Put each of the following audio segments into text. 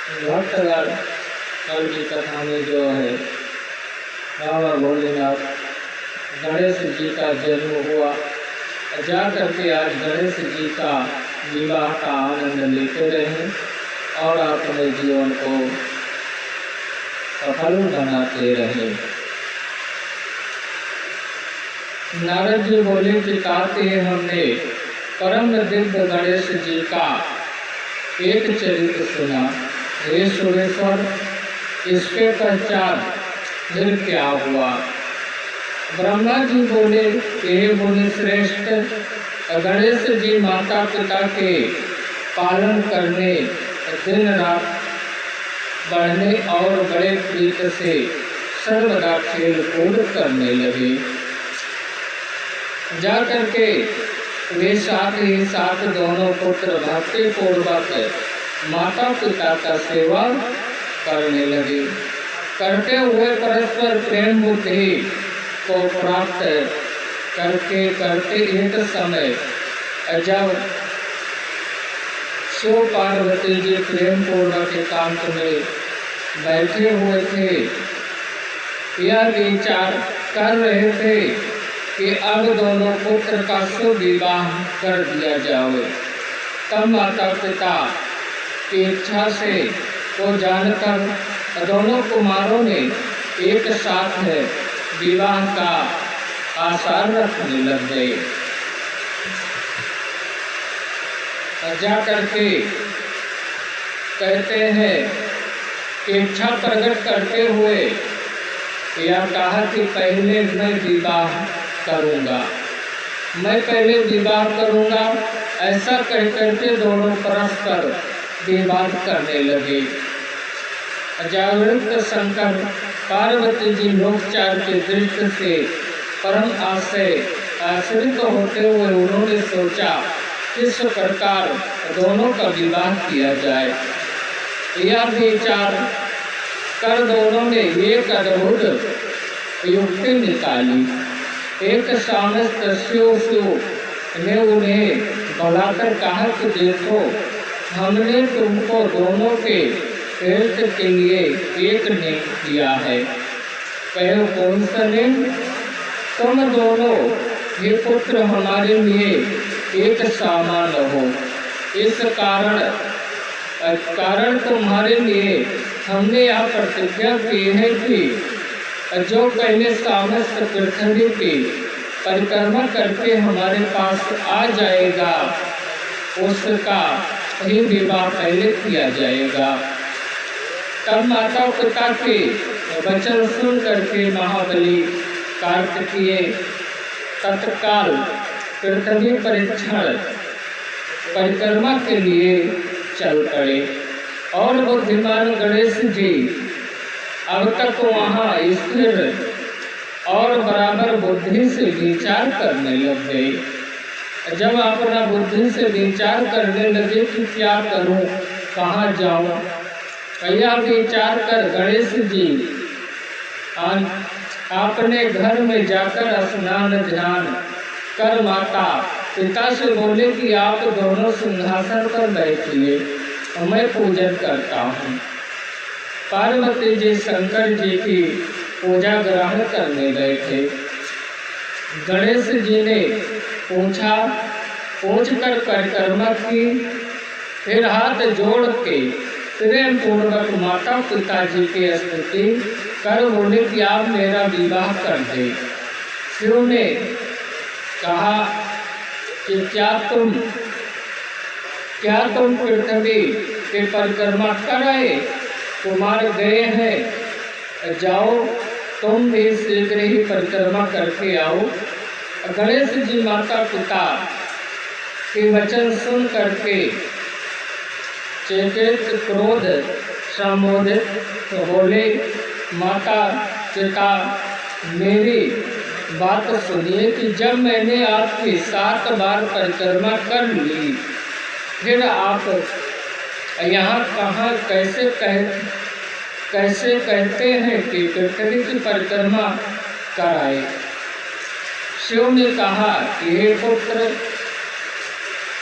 भक्तगण कल की कथा में जो है बाबा भोलेनाथ गणेश जी का जन्म हुआ, जा करके आज गणेश जी का विवाह का आनंद लेते रहे और अपने जीवन को सफल बनाते रहे। नारद जी बोले कि कहते हमने परम दिव्य गणेश जी का एक चरित्र सुना, हे सुरेश्वर इसके पश्चात फिर क्या हुआ? ब्रह्मा जी बोले, हे मुनि श्रेष्ठ, गणेश जी माता पिता के पालन करने, दिन रात बढ़ने और बड़े प्रीत से सर्वदा खेल कूद करने लगे। जा करके वे साथ ही साथ दोनों पुत्र भक्ति पूर्वक माता पिता का सेवा करने लगे। करते हुए परस्पर प्रेम बुद्धि को प्राप्त करके करते एक समय जब शिव पार्वती जी प्रेम पूर्वक एकांत में बैठे हुए थे, यह विचार कर रहे थे कि अब दोनों पुत्र का शुभ विवाह कर दिया जाए। तब माता पिता की इच्छा से को जानकर दोनों कुमारों ने एक साथ विवाह का आसार रखने लग गए। जा करके कहते हैं कि इच्छा प्रकट करते हुए यह कहा कि पहले मैं विवाह करूंगा, मैं पहले विवाह करूंगा। ऐसा कह करके दोनों परस्पर विवाद करने लगे। जागृत शंकर पार्वती जी लोकचार के दृष्टि से परम आश्रित होते हुए उन्होंने सोचा किस प्रकार दोनों का विवाह किया जाए। यह विचार कर दोनों ने एक अद्भुत युक्ति निकाली। एक सामस ने उन्हें बुलाकर कहा कि देखो, हमने तुमको दोनों के तीर्थ के लिए एक नियम किया है। कहो कौन सा नियम? तुम दोनों ये पुत्र हमारे लिए एक समान हो। इस कारण तुम्हारे लिए हमने यह प्रतिज्ञा की है कि जो पहले समस्त पृथ्वी की परिक्रमा करके हमारे पास आ जाएगा उसका ही विवाह पहले किया जाएगा। तब माता पिता के वचन सुन करके महाबली कार्तिकेय तत्काल पृथ्वी परिक्रमा के लिए चल पड़े और बुद्धिमान गणेश जी अब तक वहाँ स्थिर और बराबर बुद्धि से विचार करने लग गए। जब अपना बुद्धि से विचार करने लगे कि क्या करूं, कहाँ जाऊं, यह विचार कर गणेश जी अपने घर में जाकर स्नान ध्यान कर माता पिता से बोले कि आप दोनों सिंहासन पर बैठिए, मैं पूजन करता हूँ। पार्वती जी शंकर जी की पूजा ग्रहण करने गए थे। गणेश जी ने पूछ कर परिक्रमा की, फिर हाथ जोड़ के प्रेम पूर्वक माता पिता जी की स्तुति कर बोले कि आप मेरा विवाह कर दे। शिव ने कहा कि क्या तुम पृथ्वी के परिक्रमा कर आए? कुमार गए हैं, जाओ तुम भी शीघ्र ही परिक्रमा करके आओ। गणेश जी माता पिता के वचन सुन करके चेतित क्रोध सम्मोहित बोले, माता पिता मेरी बात सुनिए कि जब मैंने आपकी 7 बार परिक्रमा कर ली, फिर आप यहाँ कहाँ कैसे कहते हैं कि पृथ्वी की परिक्रमा कराए? शिव ने कहा कि हे पुत्र,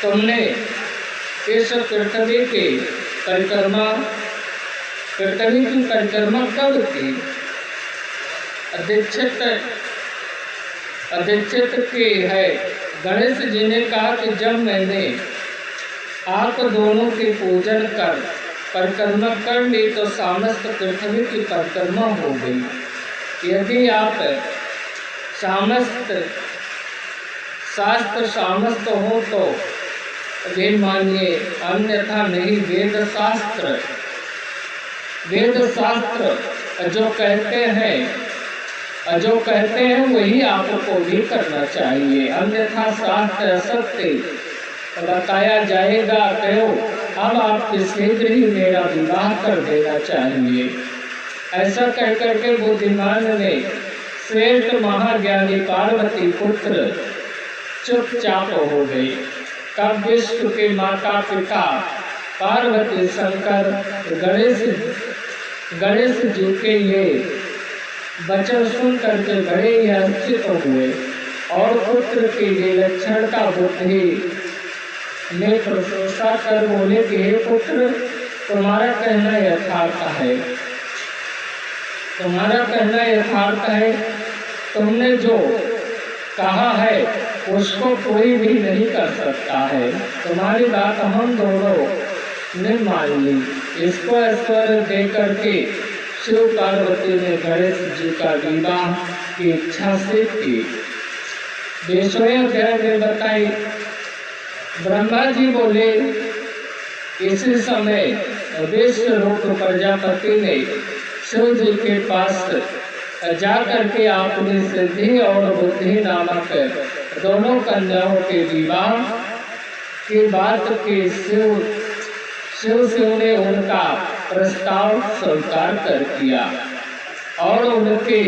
तुमने इस पृथ्वी की परिक्रमा पृथ्वी की परिक्रमा कब की? अधिक्षित की है। गणेश जी ने कहा कि जब मैंने आप दोनों की पूजन कर परिक्रमा कर ली तो समस्त पृथ्वी की परिक्रमा हो गई। यदि आप शास्त्र समस्त हो तो वे मानिए, अन्यथा नहीं। वेद शास्त्र जो कहते हैं वही आपको भी करना चाहिए, अन्यथा शास्त्र असत्य बताया जाएगा। कहो अब आपके शीघ्र ही मेरा विवाह कर देना चाहिए। ऐसा कह करके बुद्धिमान ने श्रेष्ठ महाज्ञानी पार्वती पुत्र चुपचाप हो गए। तब विश्व के माता पिता पार्वती शंकर गणेश जी के ये वचन सुन करके बड़े ही आश्चर्य हुए और पुत्र की विलक्षणता बुद्धि में प्रशंसा कर बोले कि हे पुत्र, तुम्हारा कहना यथार्थ है। तुमने जो कहा है उसको कोई भी नहीं कर सकता है। तुम्हारी बात हम दोनों ने मान ली। इसको ऐश्वर्य दे करके शिव पार्वती ने गणेश जी का विवाह की इच्छा से की। 20वें अध्याय में बताई, ब्रह्मा जी बोले, इसी समय विश्वरूप प्रजापति ने शिव जी के पास जाकर के आपने सिद्धि और बुद्धि नामक दोनों कन्याओं के विवाह की बात की। शिव ने उनका प्रस्ताव स्वीकार कर किया और उनके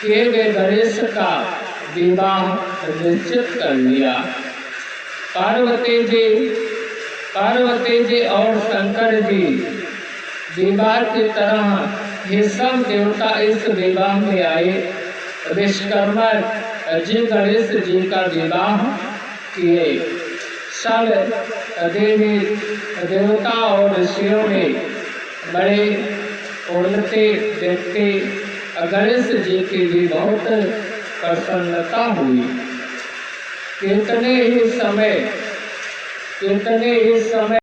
किए गए गणेश का विवाह निश्चित कर लिया। पार्वती जी और शंकर जी विवाह की तरह ये सब देवता इस विवाह में आए। विश्वकर्मा जी गणेश जी का विवाह किए। सब देवी देवता और ऋषियों ने बड़े उन्नति व्यक्ति गणेश जी की भी बहुत प्रसन्नता हुई। कितने ही समय